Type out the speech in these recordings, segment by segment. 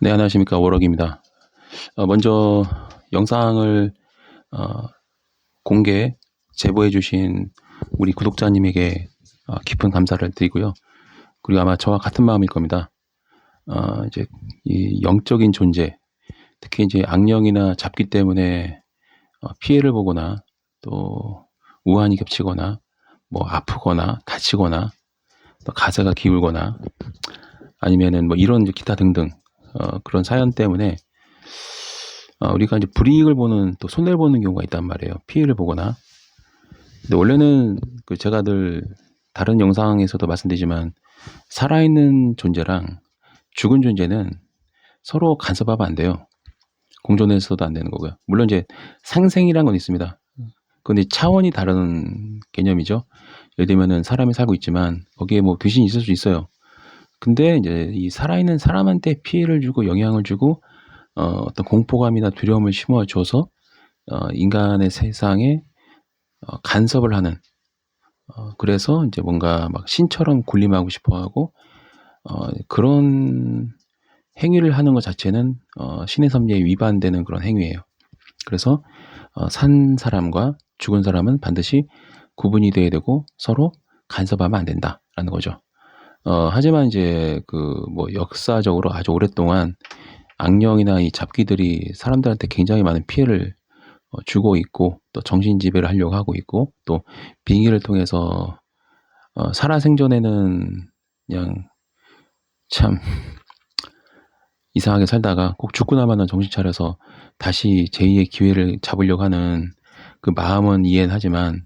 네, 안녕하십니까. 워럭입니다. 먼저 영상을 어, 공개 제보해 주신 우리 구독자님에게 깊은 감사를 드리고요. 그리고 아마 저와 같은 마음일 겁니다. 이제 이 영적인 존재, 특히 이제 악령이나 잡기 때문에 피해를 보거나 또 우환이 겹치거나 뭐 아프거나 다치거나 또 가사가 기울거나 아니면은 뭐 이런 이제 기타 등등 그런 사연 때문에 우리가 이제 불이익을 보는 또 손해를 보는 경우가 있단 말이에요. 피해를 보거나. 근데 원래는 제가 늘 다른 영상에서도 말씀드리지만 살아있는 존재랑 죽은 존재는 서로 간섭하면 안 돼요. 공존해서도 안 되는 거고요. 물론 이제 상생이란 건 있습니다. 근데 차원이 다른 개념이죠. 예를 들면은 사람이 살고 있지만 거기에 뭐 귀신이 있을 수 있어요. 근데 이제 이 살아있는 사람한테 피해를 주고 영향을 주고 어떤 공포감이나 두려움을 심어줘서 인간의 세상에 간섭을 하는 그래서 이제 뭔가 막 신처럼 군림하고 싶어하고 그런 행위를 하는 것 자체는 신의 섭리에 위반되는 그런 행위예요. 그래서 산 사람과 죽은 사람은 반드시 구분이 돼야 되고 서로 간섭하면 안 된다라는 거죠. 하지만 이제 뭐 역사적으로 아주 오랫동안 악령이나 이 잡기들이 사람들한테 굉장히 많은 피해를 주고 있고 또 정신지배를 하려고 하고 있고 또 빙의를 통해서 살아생전에는 그냥 참 이상하게 살다가 꼭 죽고 나면은 정신 차려서 다시 제2의 기회를 잡으려고 하는 그 마음은 이해는 하지만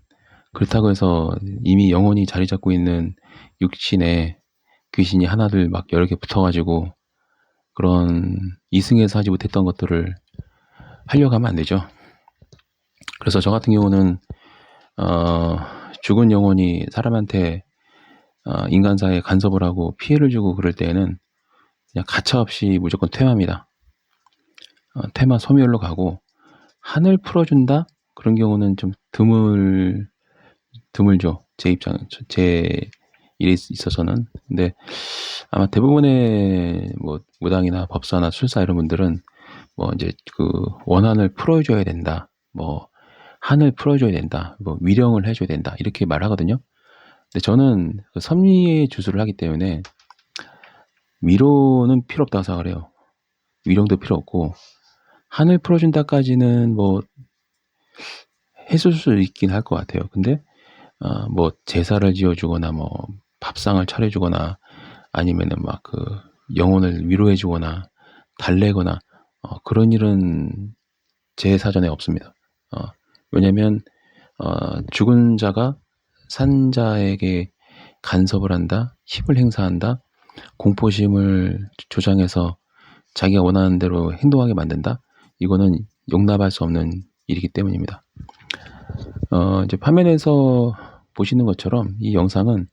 그렇다고 해서 이미 영원히 자리 잡고 있는 육신에 귀신이 하나둘 막 여러 개 붙어가지고 그런 이승에서 하지 못했던 것들을 하려고 하면 안 되죠. 그래서 저 같은 경우는 죽은 영혼이 사람한테 인간사에 간섭을 하고 피해를 주고 그럴 때에는 그냥 가차없이 무조건 퇴마입니다. 퇴마 소멸로 가고 한을 풀어준다? 그런 경우는 좀 드물죠. 제 일에 있어서는. 근데 아마 대부분의 뭐 무당이나 법사나 술사 이런 분들은 뭐 이제 원한을 풀어줘야 된다. 뭐 한을 풀어줘야 된다. 뭐 위령을 해줘야 된다. 이렇게 말하거든요. 근데 저는 섭리의 주술을 하기 때문에 위로는 필요 없다고 생각을 해요. 위령도 필요 없고 한을 풀어준다까지는 뭐 해줄 수 있긴 할 것 같아요. 근데 뭐 제사를 지어주거나 뭐 밥상을 차려주거나 아니면은 막 영혼을 위로해주거나 달래거나 그런 일은 제 사전에 없습니다. 왜냐면 죽은 자가 산 자에게 간섭을 한다, 힘을 행사한다, 공포심을 조장해서 자기가 원하는 대로 행동하게 만든다. 이거는 용납할 수 없는 일이기 때문입니다. 이제 화면에서 보시는 것처럼 이 영상은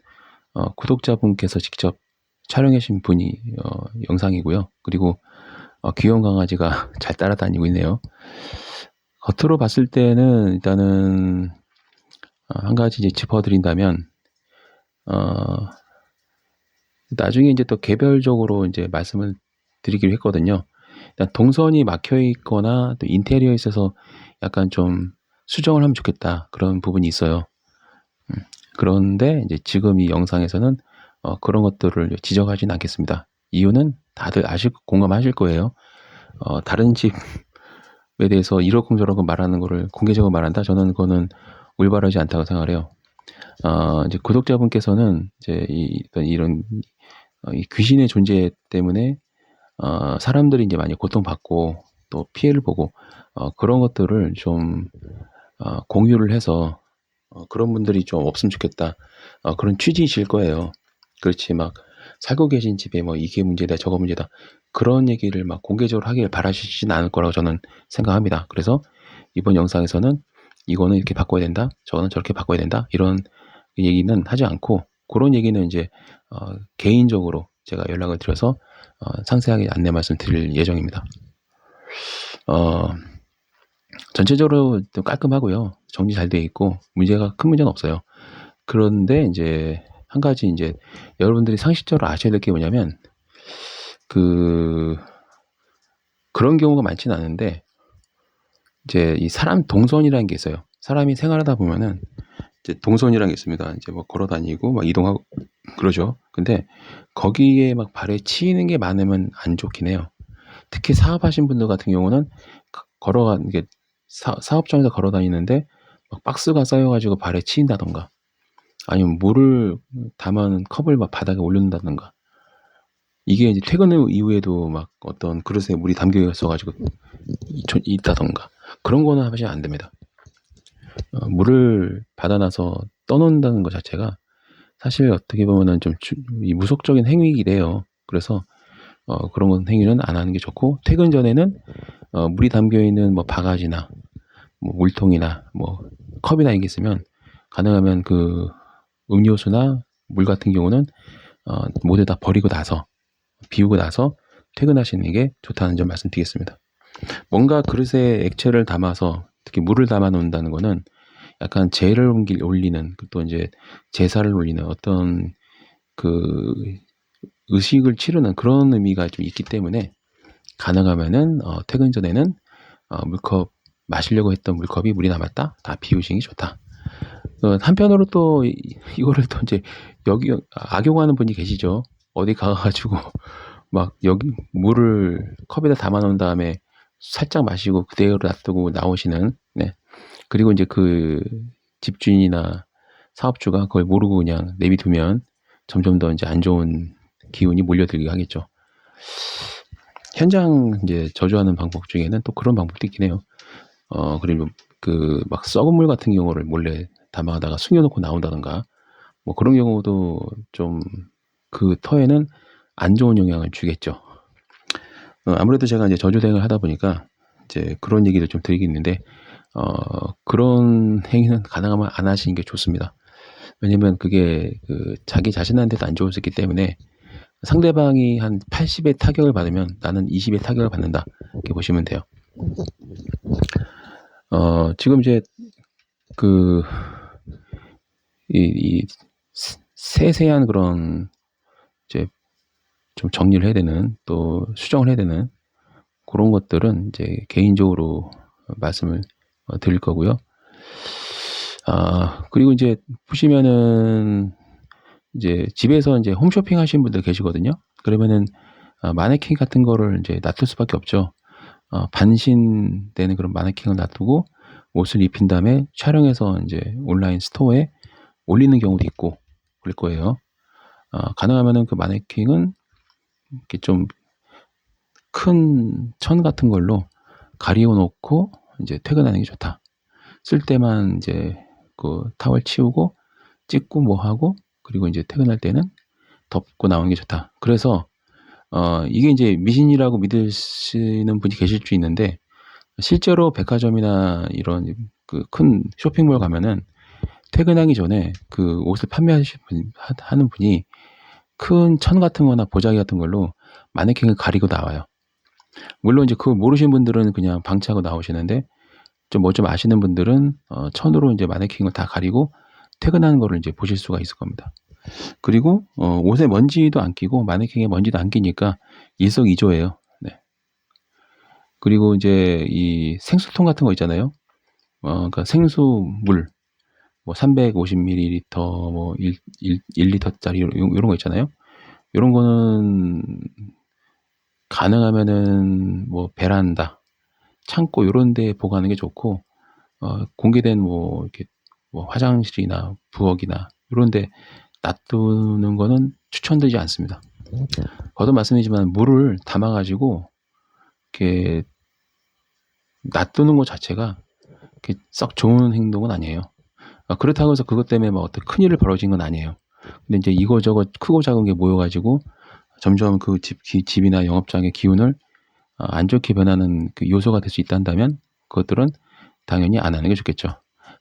구독자분께서 직접 촬영하신 분이 영상이고요. 그리고 귀여운 강아지가 잘 따라다니고 있네요. 겉으로 봤을 때는 일단은 한 가지 이제 짚어드린다면 나중에 이제 또 개별적으로 이제 말씀을 드리기로 했거든요. 일단 동선이 막혀 있거나 또 인테리어에 있어서 약간 좀 수정을 하면 좋겠다 그런 부분이 있어요. 그런데 이제 지금 이 영상에서는 그런 것들을 지적하지는 않겠습니다. 이유는 다들 공감하실 거예요. 다른 집에 대해서 이러쿵저러쿵 말하는 거를 공개적으로 말한다? 저는 그거는 올바르지 않다고 생각을 해요. 이제 구독자분께서는 이제 이런 이 귀신의 존재 때문에 사람들이 이제 많이 고통받고 또 피해를 보고 그런 것들을 좀 공유를 해서 그런 분들이 좀 없으면 좋겠다. 그런 취지이실 거예요. 그렇지 막 살고 계신 집에 뭐 이게 문제다 저거 문제다 그런 얘기를 막 공개적으로 하길 바라시진 않을 거라고 저는 생각합니다. 그래서 이번 영상에서는 이거는 이렇게 바꿔야 된다, 저거는 저렇게 바꿔야 된다 이런 얘기는 하지 않고 그런 얘기는 이제 개인적으로 제가 연락을 드려서 상세하게 안내 말씀 드릴 예정입니다. 전체적으로 좀 깔끔하고요. 정리 잘 돼 있고 큰 문제는 없어요. 그런데 이제 한 가지 이제 여러분들이 상식적으로 아셔야 될 게 뭐냐면 그런 경우가 많지는 않은데 이제 이 사람 동선이라는 게 있어요. 사람이 생활하다 보면은 이제 동선이라는 게 있습니다. 이제 뭐 걸어 다니고 막 이동하고 그러죠. 근데 거기에 막 발에 치이는 게 많으면 안 좋긴 해요. 특히 사업하신 분들 같은 경우는 걸어가는 게 사업장에서 걸어 다니는데 막 박스가 쌓여가지고 발에 치인다던가 아니면 물을 담은 컵을 막 바닥에 올려놓는다던가 이게 이제 퇴근 이후에도 막 어떤 그릇에 물이 담겨 있어가지고 있다던가 그런 거는 하시면 안 됩니다. 물을 받아놔서 떠놓는다는 것 자체가 사실 어떻게 보면은 좀 무속적인 행위이래요. 그래서 그런 건 행위는 안 하는 게 좋고 퇴근 전에는 물이 담겨 있는 뭐 바가지나 뭐 물통이나 뭐 컵이나 이게 있으면 가능하면 그 음료수나 물 같은 경우는 모두 다 버리고 나서 비우고 나서 퇴근하시는 게 좋다는 점 말씀드리겠습니다. 뭔가 그릇에 액체를 담아서 특히 물을 담아 놓는다는 거는 약간 제를 올리는 또 이제 제사를 올리는 어떤 그 의식을 치르는 그런 의미가 좀 있기 때문에 가능하면은 퇴근 전에는 물컵 마시려고 했던 물컵이 물이 남았다 다 비우시는 게 좋다. 한편으로 또 이거를 또 이제 여기 악용하는 분이 계시죠. 어디 가가지고 막 여기 물을 컵에다 담아 놓은 다음에 살짝 마시고 그대로 놔두고 나오시는 네. 그리고 이제 그 집주인이나 사업주가 그걸 모르고 그냥 내비두면 점점 더 이제 안 좋은 기운이 몰려들게 하겠죠. 현장 이제 저주하는 방법 중에는 또 그런 방법도 있긴 해요. 그리고 그 막 썩은 물 같은 경우를 몰래 담아다가 숨겨놓고 나온다던가 뭐 그런 경우도 좀 그 터에는 안 좋은 영향을 주겠죠. 아무래도 제가 이제 저주대행을 하다 보니까 이제 그런 얘기도 좀 드리겠는데 그런 행위는 가능하면 안 하시는 게 좋습니다. 왜냐면 그게 그 자기 자신한테도 안 좋을 수 있기 때문에 상대방이 한 80의 타격을 받으면 나는 20의 타격을 받는다. 이렇게 보시면 돼요. 지금 이제 그, 이 세세한 그런 이제 좀 정리를 해야 되는 또 수정을 해야 되는 그런 것들은 이제 개인적으로 말씀을 드릴 거고요. 그리고 이제 보시면은 이제 집에서 이제 홈쇼핑 하시는 분들 계시거든요. 그러면은 마네킹 같은 거를 이제 놔둘 수밖에 없죠. 반신되는 그런 마네킹을 놔두고 옷을 입힌 다음에 촬영해서 이제 온라인 스토어에 올리는 경우도 있고 그럴 거예요. 가능하면은 그 마네킹은 이렇게 좀 큰 천 같은 걸로 가리워 놓고 이제 퇴근하는 게 좋다. 쓸 때만 이제 그 타월 치우고 찍고 뭐 하고 그리고 이제 퇴근할 때는 덮고 나오는 게 좋다. 그래서 이게 이제 미신이라고 믿으시는 분이 계실 수 있는데 실제로 백화점이나 이런 그 큰 쇼핑몰 가면은 퇴근하기 전에 그 옷을 하는 분이 큰 천 같은 거나 보자기 같은 걸로 마네킹을 가리고 나와요. 물론 이제 그거 모르시는 분들은 그냥 방치하고 나오시는데 좀 뭐 좀 아시는 분들은 천으로 이제 마네킹을 다 가리고 퇴근하는 거를 이제 보실 수가 있을 겁니다. 그리고 옷에 먼지도 안 끼고 마네킹에 먼지도 안 끼니까 일석이조예요. 네. 그리고 이제 이 생수통 같은 거 있잖아요. 그러니까 생수물 뭐 350ml 뭐 1리터짜리 요런 거 있잖아요. 요런 거는 가능하면은 뭐 베란다, 창고 요런 데 보관하는 게 좋고 공개된 뭐 이렇게 뭐 화장실이나 부엌이나 요런 데 놔두는 거는 추천드리지 않습니다. 거듭 말씀드리지만 물을 담아 가지고 이렇게 놔두는 것 자체가 이렇게 썩 좋은 행동은 아니에요. 그렇다고 해서 그것 때문에 막 어떤 큰일을 벌어진 건 아니에요. 근데 이제 이거저거 크고 작은 게 모여 가지고 점점 그 집이나 영업장의 기운을 안 좋게 변하는 그 요소가 될 수 있다면 그것들은 당연히 안 하는 게 좋겠죠.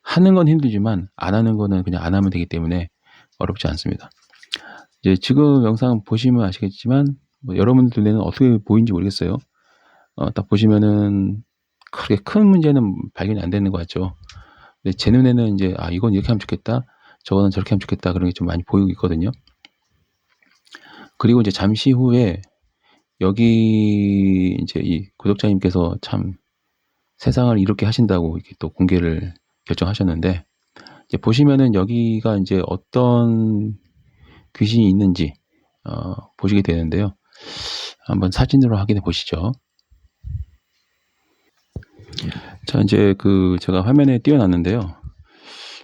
하는 건 힘들지만 안 하는 거는 그냥 안 하면 되기 때문에 어렵지 않습니다. 이제 지금 영상 보시면 아시겠지만 뭐 여러분들 눈에는 어떻게 보이는지 모르겠어요. 딱 보시면은 그렇게 큰 문제는 발견이 안 되는 것 같죠. 근데 제 눈에는 이제 이건 이렇게 하면 좋겠다, 저거는 저렇게 하면 좋겠다 그런 게 좀 많이 보이고 있거든요. 그리고 이제 잠시 후에 여기 이제 이 구독자님께서 참 세상을 이렇게 하신다고 이렇게 또 공개를 결정하셨는데, 이제 보시면은 여기가 이제 어떤 귀신이 있는지 보시게 되는데요. 한번 사진으로 확인해 보시죠. 자, 이제 제가 화면에 띄워놨는데요.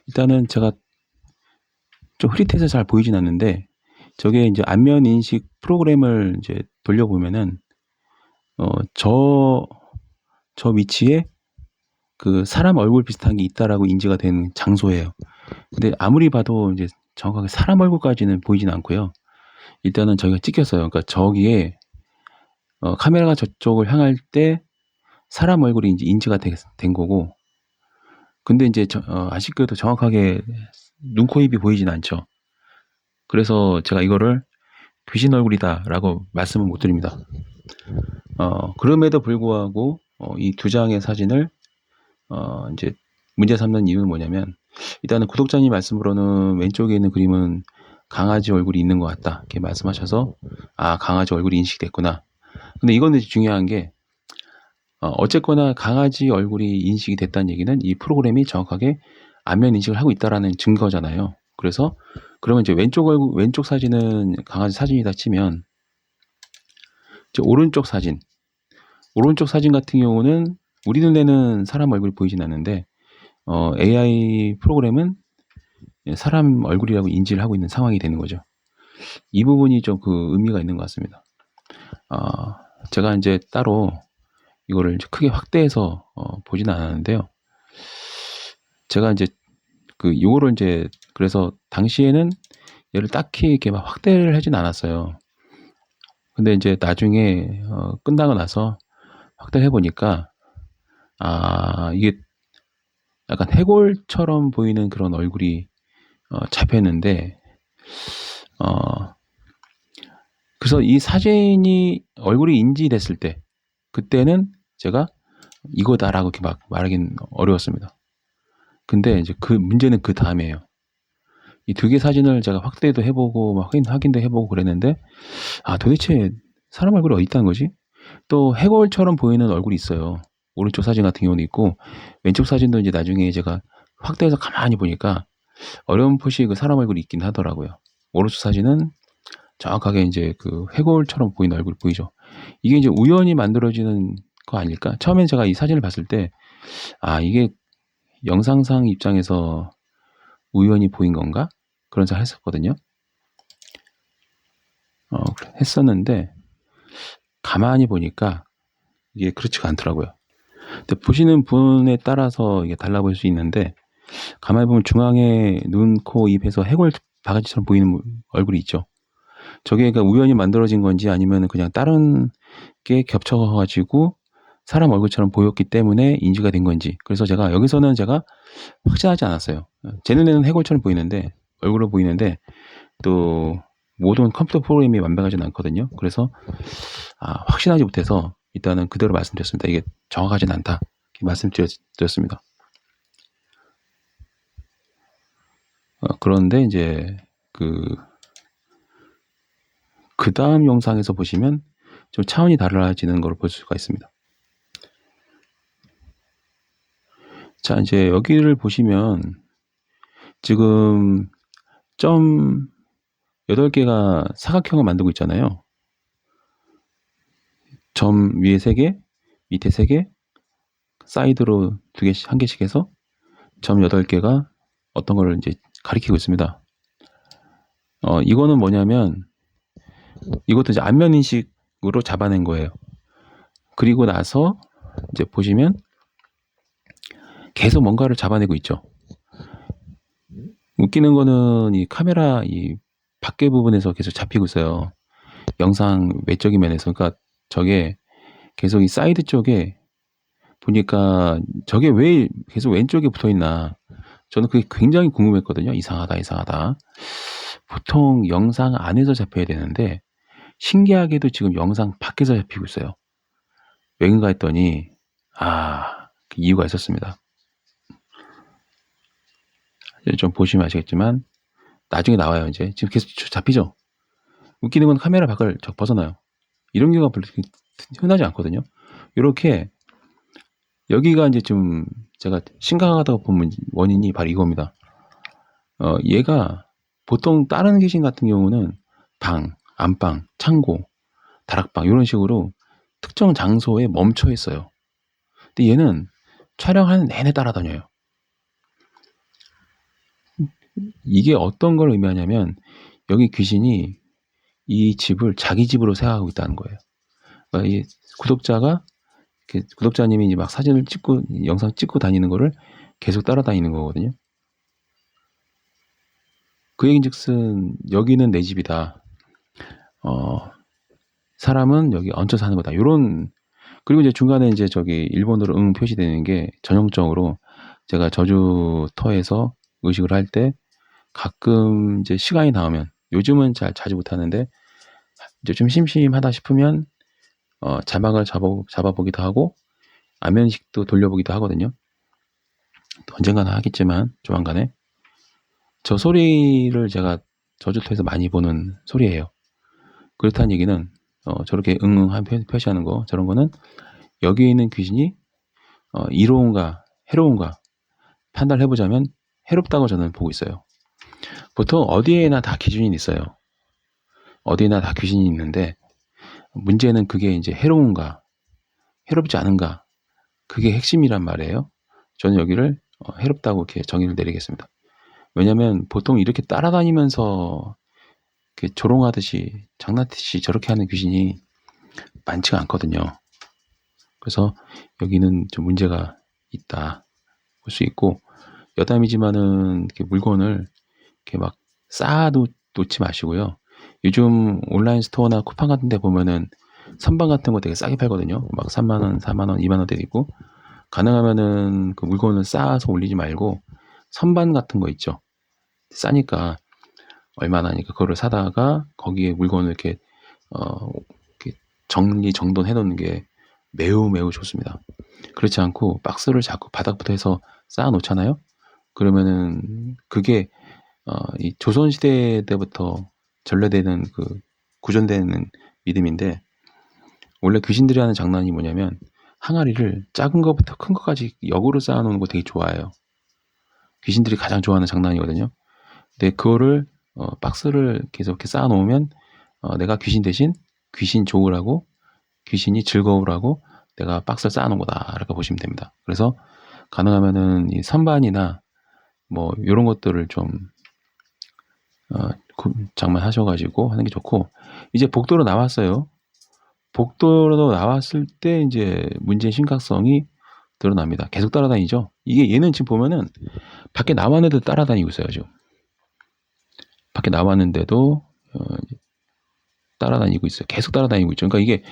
일단은 제가 좀 흐릿해서 잘 보이진 않는데, 저게 이제 안면 인식 프로그램을 이제 돌려보면은, 저 위치에 사람 얼굴 비슷한 게 있다라고 인지가 된 장소예요. 근데 아무리 봐도 이제 정확하게 사람 얼굴까지는 보이진 않고요. 일단은 저희가 찍혔어요. 그러니까 저기에 카메라가 저쪽을 향할 때 사람 얼굴이 이제 인지가 된 거고, 근데 이제 아쉽게도 정확하게 눈, 코, 입이 보이진 않죠. 그래서 제가 이거를 귀신 얼굴이다라고 말씀을 못 드립니다. 그럼에도 불구하고 이 두 장의 사진을 이제 문제 삼는 이유는 뭐냐면, 일단은 구독자님 말씀으로는 왼쪽에 있는 그림은 강아지 얼굴이 있는 것 같다 이렇게 말씀하셔서, 아, 강아지 얼굴이 인식됐구나. 근데 이거는 중요한 게, 어쨌거나 강아지 얼굴이 인식이 됐다는 얘기는 이 프로그램이 정확하게 안면 인식을 하고 있다라는 증거잖아요. 그래서 그러면 이제 왼쪽 사진은 강아지 사진이다 치면, 이제 오른쪽 사진 같은 경우는 우리 눈에는 사람 얼굴이 보이진 않는데, AI 프로그램은 사람 얼굴이라고 인지를 하고 있는 상황이 되는 거죠. 이 부분이 좀 의미가 있는 것 같습니다. 제가 이제 따로 이거를 이제 크게 확대해서 보지는 않았는데요. 제가 이제 요거를 이제, 그래서 당시에는 얘를 딱히 이렇게 막 확대를 하진 않았어요. 근데 이제 나중에 끝나고 나서 확대를 해보니까, 이게 약간 해골처럼 보이는 그런 얼굴이 잡혔는데, 그래서 이 사진이 얼굴이 인지됐을 때, 그때는 제가 이거다라고 이렇게 막 말하기는 어려웠습니다. 근데 이제 문제는 그 다음이에요. 이 두 개 사진을 제가 확대도 해보고 막 확인도 해보고 그랬는데, 도대체 사람 얼굴이 어디 있다는 거지? 또 해골처럼 보이는 얼굴이 있어요. 오른쪽 사진 같은 경우는 있고, 왼쪽 사진도 이제 나중에 제가 확대해서 가만히 보니까 어렴풋이 사람 얼굴이 있긴 하더라고요. 오른쪽 사진은 정확하게 이제 해골처럼 보이는 얼굴이 보이죠. 이게 이제 우연히 만들어지는 거 아닐까? 처음엔 제가 이 사진을 봤을 때, 이게 영상상 입장에서 우연히 보인 건가? 그런 생각 했었거든요. 했었는데, 가만히 보니까 이게 그렇지가 않더라고요. 근데 보시는 분에 따라서 이게 달라 보일 수 있는데, 가만히 보면 중앙에 눈, 코, 입에서 해골 바가지처럼 보이는 얼굴이 있죠. 저게 그러니까 우연히 만들어진 건지 아니면 그냥 다른 게 겹쳐가지고 사람 얼굴처럼 보였기 때문에 인지가 된 건지. 그래서 여기서는 제가 확신하지 않았어요. 제 눈에는 해골처럼 보이는데, 얼굴로 보이는데, 또 모든 컴퓨터 프로그램이 완벽하지는 않거든요. 그래서 확신하지 못해서 일단은 그대로 말씀드렸습니다. 이게 정확하진 않다 이렇게 말씀드렸습니다. 그런데 이제 그 다음 영상에서 보시면 좀 차원이 달라지는 걸 볼 수가 있습니다. 자, 이제 여기를 보시면 지금 점 8개가 사각형을 만들고 있잖아요. 점 위에 3개, 밑에 3개, 사이드로 2개씩, 1개씩 해서 점 8개가 어떤 걸 이제 가리키고 있습니다. 이거는 뭐냐면, 이것도 이제 안면 인식으로 잡아낸 거예요. 그리고 나서 이제 보시면 계속 뭔가를 잡아내고 있죠. 웃기는 거는 이 카메라 이 밖에 부분에서 계속 잡히고 있어요. 영상 외적인 면에서. 그러니까 저게 계속 이 사이드 쪽에 보니까 저게 왜 계속 왼쪽에 붙어 있나. 저는 그게 굉장히 궁금했거든요. 이상하다. 보통 영상 안에서 잡혀야 되는데 신기하게도 지금 영상 밖에서 잡히고 있어요. 왜인가 했더니 그 이유가 있었습니다. 좀 보시면 아시겠지만 나중에 나와요. 이제 지금 계속 잡히죠. 웃기는 건 카메라 밖을 벗어나요. 이런 경우가 별로 흔하지 않거든요. 이렇게 여기가 이제 좀 제가 심각하다고 본 원인이 바로 이겁니다. 얘가 보통 다른 귀신 같은 경우는 방, 안방, 창고, 다락방 이런 식으로 특정 장소에 멈춰 있어요. 근데 얘는 촬영하는 내내 따라다녀요. 이게 어떤 걸 의미하냐면 여기 귀신이 이 집을 자기 집으로 생각하고 있다는 거예요. 그러니까 이 구독자님이 이제 막 사진을 찍고 영상 찍고 다니는 거를 계속 따라다니는 거거든요. 그 얘긴즉슨 여기는 내 집이다. 사람은 여기 얹혀 사는 거다. 요런. 그리고 이제 중간에 이제 저기 일본어로 표시되는 게 전형적으로 제가 저주 터에서 의식을 할 때 가끔 이제 시간이 나오면, 요즘은 자주 못 하는데 이제 좀 심심하다 싶으면 자막을 잡아보기도 하고 안면식도 돌려보기도 하거든요. 언젠가는 하겠지만 조만간에. 저 소리를 제가 저주터에서 많이 보는 소리예요. 그렇다는 얘기는 저렇게 응응한 표시하는 거, 저런 거는 여기에 있는 귀신이 이로운가 해로운가 판단을 해보자면 해롭다고 저는 보고 있어요. 보통 어디에나 다 기준이 있어요. 어디에나 다 귀신이 있는데 문제는 그게 이제 해로운가 해롭지 않은가, 그게 핵심이란 말이에요. 저는 여기를 해롭다고 이렇게 정의를 내리겠습니다. 왜냐면 보통 이렇게 따라다니면서 이렇게 조롱하듯이 장난듯이 저렇게 하는 귀신이 많지가 않거든요. 그래서 여기는 좀 문제가 있다 볼 수 있고, 여담이지만은 이렇게 물건을 이렇게 막 쌓아 놓지 마시고요. 요즘 온라인 스토어나 쿠팡 같은 데 보면은 선반 같은 거 되게 싸게 팔거든요. 막 3만 원, 4만 원, 2만 원대도 있고. 가능하면은 그 물건을 쌓아서 올리지 말고 선반 같은 거 있죠. 싸니까 얼마나니까 그거를 사다가 거기에 물건을 이렇게 이렇게 정돈해 놓는 게 매우 매우 좋습니다. 그렇지 않고 박스를 자꾸 바닥부터 해서 쌓아 놓잖아요. 그러면은 그게 이 조선시대 때부터 전래되는 그 구전되는 믿음인데, 원래 귀신들이 하는 장난이 뭐냐면 항아리를 작은 것부터 큰 것까지 역으로 쌓아놓는 거 되게 좋아해요. 귀신들이 가장 좋아하는 장난이거든요. 근데 그거를 박스를 계속 이렇게 쌓아놓으면 내가 귀신 대신 귀신 좋으라고, 귀신이 즐거우라고 내가 박스를 쌓아놓은 거다 이렇게 보시면 됩니다. 그래서 가능하면은 이 선반이나 뭐 이런 것들을 좀 장만하셔가지고 하는 게 좋고, 이제 복도로 나왔어요. 복도로 나왔을 때 이제 문제의 심각성이 드러납니다. 계속 따라다니죠. 이게 얘는 지금 보면은 밖에 나왔는데도 따라다니고 있어요. 지금 밖에 나왔는데도 따라다니고 있어요. 계속 따라다니고 있죠. 그러니까 이게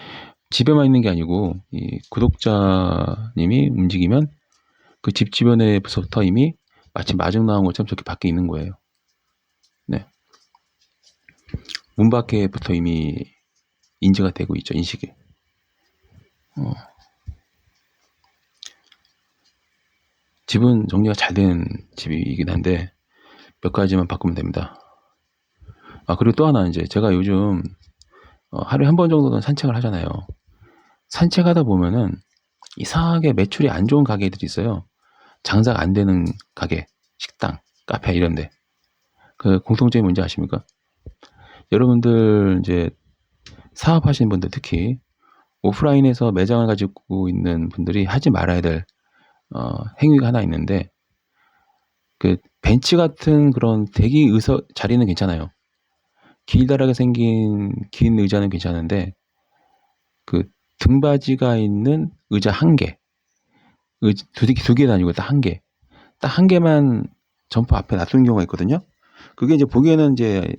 집에만 있는 게 아니고 이 구독자님이 움직이면 그 집 주변에부터 이미 마치 마중 나온 것처럼 저렇게 밖에 있는 거예요. 네. 문 밖에부터 이미 인지가 되고 있죠. 인식이. 집은 정리가 잘 된 집이긴 한데 몇 가지만 바꾸면 됩니다. 그리고 또 하나, 이제 제가 요즘 하루에 한 번 정도는 산책을 하잖아요. 산책하다 보면은 이상하게 매출이 안 좋은 가게들이 있어요. 장사가 안 되는 가게, 식당, 카페 이런데. 그 공통점이 뭔지 아십니까? 여러분들 이제 사업하시는 분들, 특히 오프라인에서 매장을 가지고 있는 분들이 하지 말아야 될 행위가 하나 있는데, 그 벤치 같은 그런 대기 자리는 괜찮아요. 길다랗게 생긴 긴 의자는 괜찮은데 그 등받이가 있는 의자 한 개, 두 개 다니고 딱 한 개, 딱 한 개만 점포 앞에 놔두는 경우가 있거든요. 그게 이제 보기에는 이제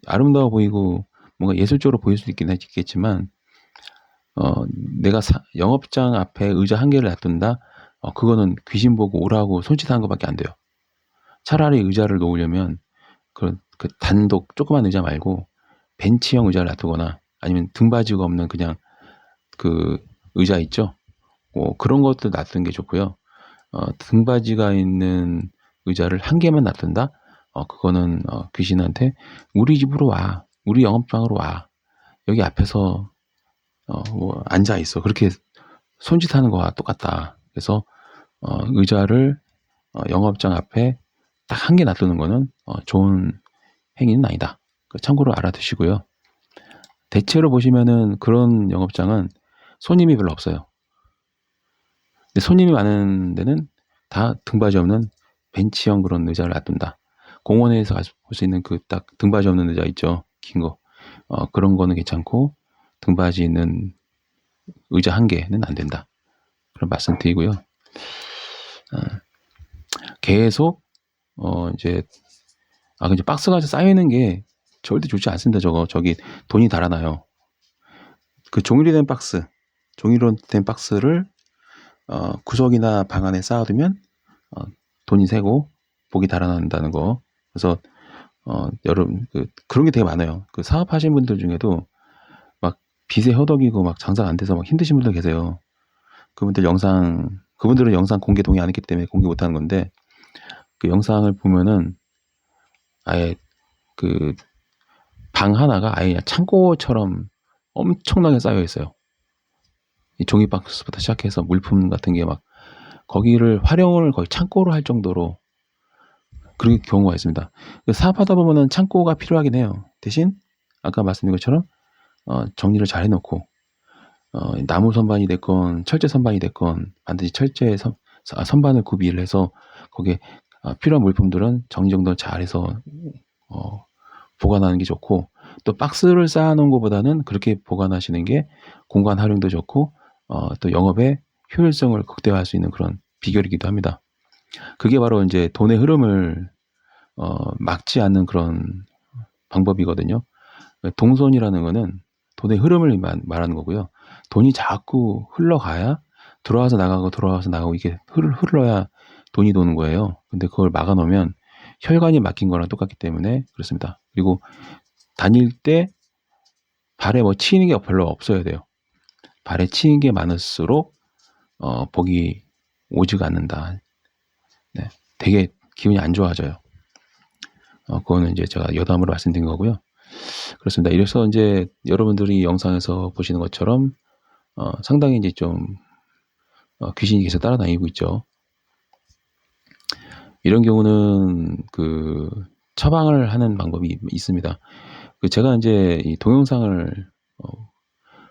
아름다워 보이고 뭔가 예술적으로 보일 수 있긴 있겠지만, 내가 영업장 앞에 의자 한 개를 놔둔다? 그거는 귀신 보고 오라고 손짓하는 것밖에 안 돼요. 차라리 의자를 놓으려면 그 단독 조그만 의자 말고 벤치형 의자를 놔두거나, 아니면 등받이가 없는 그냥 그 의자 있죠. 그런 것도 놔두는 게 좋고요. 등받이가 있는 의자를 한 개만 놔둔다? 그거는 귀신한테 우리 집으로 와, 우리 영업장으로 와, 여기 앞에서 뭐 앉아 있어. 그렇게 손짓하는 거와 똑같다. 그래서 의자를 영업장 앞에 딱 한 개 놔두는 거는 좋은 행위는 아니다. 참고로 알아두시고요. 대체로 보시면은 그런 영업장은 손님이 별로 없어요. 근데 손님이 많은 데는 다 등받이 없는 벤치형 그런 의자를 놔둔다. 공원에서 볼 수 있는 그 딱 등받이 없는 의자 있죠. 긴 거. 그런 거는 괜찮고 등받이 있는 의자 한 개는 안 된다. 그런 말씀 드리고요. 계속 이제 이제 박스가 쌓여 있는 게 절대 좋지 않습니다. 저기 돈이 달아나요. 그 종이로 된 박스를 구석이나 방 안에 쌓아두면 돈이 새고 복이 달아난다는 거. 그래서 여러분 그런 게 되게 많아요. 그 사업하시는 분들 중에도 막 빚에 허덕이고 막 장사가 안 돼서 막 힘드신 분들 계세요. 그분들은 영상 공개 동의 안 했기 때문에 공개 못 하는 건데, 그 영상을 보면은 아예 그 방 하나가 아예 그냥 창고처럼 엄청나게 쌓여 있어요. 이 종이박스부터 시작해서 물품 같은 게 막 거기를 활용을 거의 창고로 할 정도로 그런 경우가 있습니다. 사업하다 보면은 창고가 필요하긴 해요. 대신 아까 말씀드린 것처럼 정리를 잘 해놓고 나무 선반이 됐건 철제 선반이 됐건 반드시 철제 선반을 구비를 해서 거기에 필요한 물품들은 정리정돈 잘해서 보관하는 게 좋고, 또 박스를 쌓아놓은 것보다는 그렇게 보관하시는 게 공간 활용도 좋고 또 영업의 효율성을 극대화할 수 있는 그런 비결이기도 합니다. 그게 바로 이제 돈의 흐름을 막지 않는 그런 방법이거든요. 동선이라는 거는 돈의 흐름을 말하는 거고요. 돈이 자꾸 흘러가야 들어와서 나가고 이게 흘러야 돈이 도는 거예요. 근데 그걸 막아놓으면 혈관이 막힌 거랑 똑같기 때문에 그렇습니다. 그리고 다닐 때 발에 뭐 치이는 게 별로 없어야 돼요. 발에 치이는 게 많을수록 복이 오지가 않는다. 네, 되게 기분이 안 좋아져요. 그거는 이제 제가 여담으로 말씀드린 거고요. 그렇습니다. 이래서 이제 여러분들이 영상에서 보시는 것처럼 상당히 이제 좀 귀신이 계속 따라다니고 있죠. 이런 경우는 그 처방을 하는 방법이 있습니다. 제가 이제 이 동영상을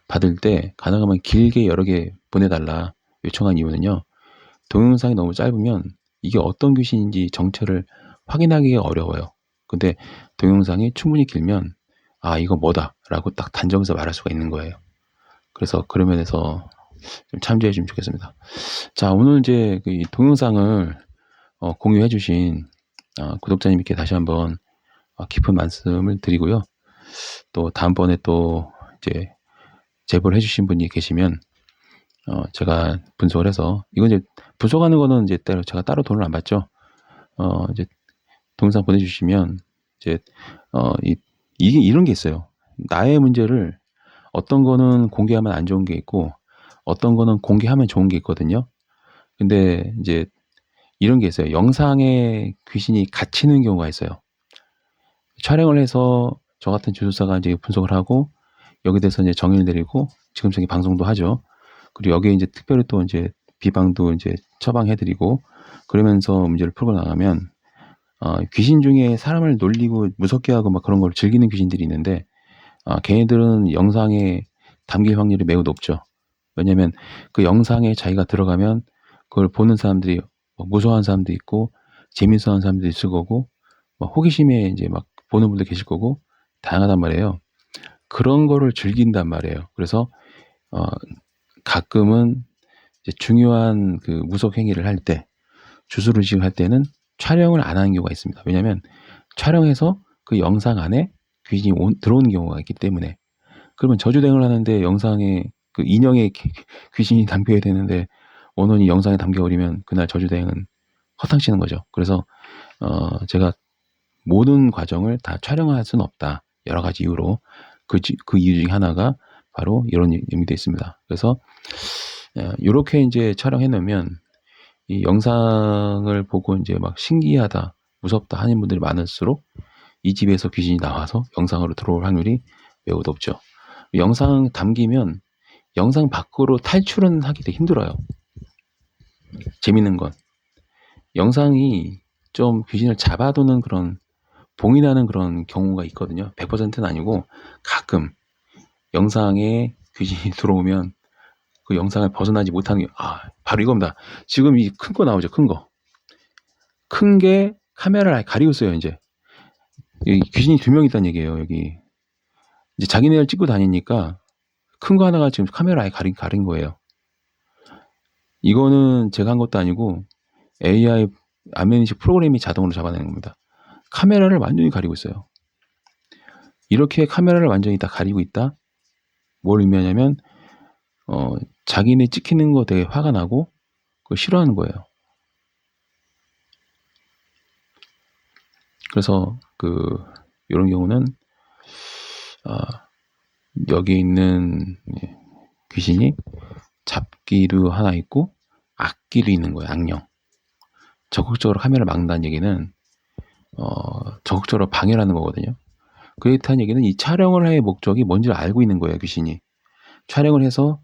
받을 때 가능하면 길게 여러 개 보내달라 요청한 이유는요. 동영상이 너무 짧으면 이게 어떤 귀신인지 정체를 확인하기가 어려워요. 근데 동영상이 충분히 길면 이거 뭐다 라고 딱 단정해서 말할 수가 있는 거예요. 그래서 그런 면에서 좀 참조해 주면 좋겠습니다. 자, 오늘 이제 그 동영상을 공유해 주신 구독자님께 다시 한번 깊은 말씀을 드리고요. 또 다음번에 또 이제 제보를 해 주신 분이 계시면 제가 분석을 해서, 이건 이제 분석하는 거는 이제 제가 따로 돈을 안 받죠. 이제 동영상 보내주시면 이제 이게 이런 게 있어요. 나의 문제를 어떤 거는 공개하면 안 좋은 게 있고 어떤 거는 공개하면 좋은 게 있거든요. 근데 이제 이런 게 있어요. 영상에 귀신이 갇히는 경우가 있어요. 촬영을 해서 저 같은 주술사가 이제 분석을 하고 여기에 대해서 이제 정의를 내리고 지금 저기 방송도 하죠. 그리고 여기에 이제 특별히 또 이제 비방도 이제 처방해드리고 그러면서 문제를 풀고 나가면 귀신 중에 사람을 놀리고 무섭게 하고 막 그런 걸 즐기는 귀신들이 있는데 걔네들은 영상에 담길 확률이 매우 높죠. 왜냐면 그 영상에 자기가 들어가면 그걸 보는 사람들이 무서워하는 사람도 있고 재밌어하는 사람도 있을 거고 호기심에 이제 막 보는 분도 계실 거고 다양하단 말이에요. 그런 거를 즐긴단 말이에요. 그래서 가끔은 이제 중요한 그 무속 행위를 할 때, 주술을 지할 때는 촬영을 안 하는 경우가 있습니다. 왜냐하면 촬영해서 그 영상 안에 귀신이 들어오는 경우가 있기 때문에. 그러면 저주대응을 하는데 영상에 그 인형에 귀신이 담겨야 되는데 원혼이 영상에 담겨버리면 그날 저주대응은 허탕치는 거죠. 그래서 제가 모든 과정을 다 촬영할 수는 없다. 여러 가지 이유로. 그 이유 중에 하나가 바로 이런 의미도 있습니다. 그래서 이렇게 이제 촬영해 놓으면 이 영상을 보고 이제 막 신기하다, 무섭다 하는 분들이 많을수록 이 집에서 귀신이 나와서 영상으로 들어올 확률이 매우 높죠. 영상 담기면 영상 밖으로 탈출은 하기 되게 힘들어요. 재밌는 건 영상이 좀 귀신을 잡아두는 그런 봉인하는 그런 경우가 있거든요. 100%는 아니고 가끔 영상에 귀신이 들어오면 그 영상을 벗어나지 못하는 게 바로 이겁니다. 지금 이 큰 거 나오죠. 큰 게 카메라를 아예 가리고 있어요. 이제 귀신이 2명 있다는 얘기예요. 여기 이제 자기네를 찍고 다니니까 큰 거 하나가 지금 카메라 아예 가린 거예요. 이거는 제가 한 것도 아니고 AI 안면인식 프로그램이 자동으로 잡아내는 겁니다. 카메라를 완전히 가리고 있어요. 이렇게 카메라를 완전히 다 가리고 있다? 뭘 의미하냐면 자기네 찍히는 거 되게 화가 나고 그걸 싫어하는 거예요. 그래서 이런 경우는 여기 있는 귀신이 잡기도 하나 있고 악기도 있는 거예요. 악령. 적극적으로 카메라를 막는다는 얘기는 적극적으로 방해라는 거거든요. 그렇다는 얘기는 이 촬영을 할 목적이 뭔지를 알고 있는 거예요. 귀신이 촬영을 해서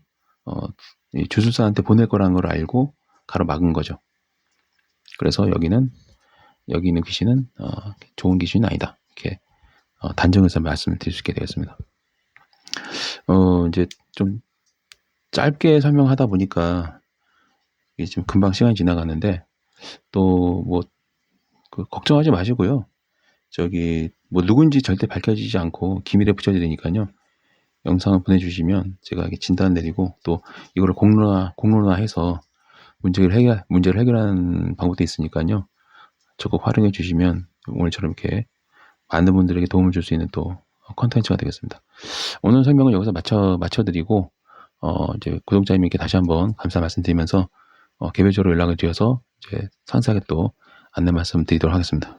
주술사한테 보낼 거라는 걸 알고 가로막은 거죠. 그래서 여기 있는 귀신은 좋은 귀신이 아니다. 이렇게 단정해서 말씀을 드릴 수 있게 되겠습니다. 이제 좀 짧게 설명하다 보니까 이게 지금 금방 시간이 지나가는데 또 걱정하지 마시고요. 누군지 절대 밝혀지지 않고 기밀에 붙여지니까요. 영상을 보내주시면 제가 이렇게 진단 내리고 또 이거를 공론화해서 문제를 해결하는 방법도 있으니까요. 적극 활용해 주시면 오늘처럼 이렇게 많은 분들에게 도움을 줄 수 있는 또 컨텐츠가 되겠습니다. 오늘 설명은 여기서 마쳐드리고 이제 구독자님께 다시 한번 감사 말씀드리면서 개별적으로 연락을 드려서 이제 상세하게 또 안내 말씀 드리도록 하겠습니다.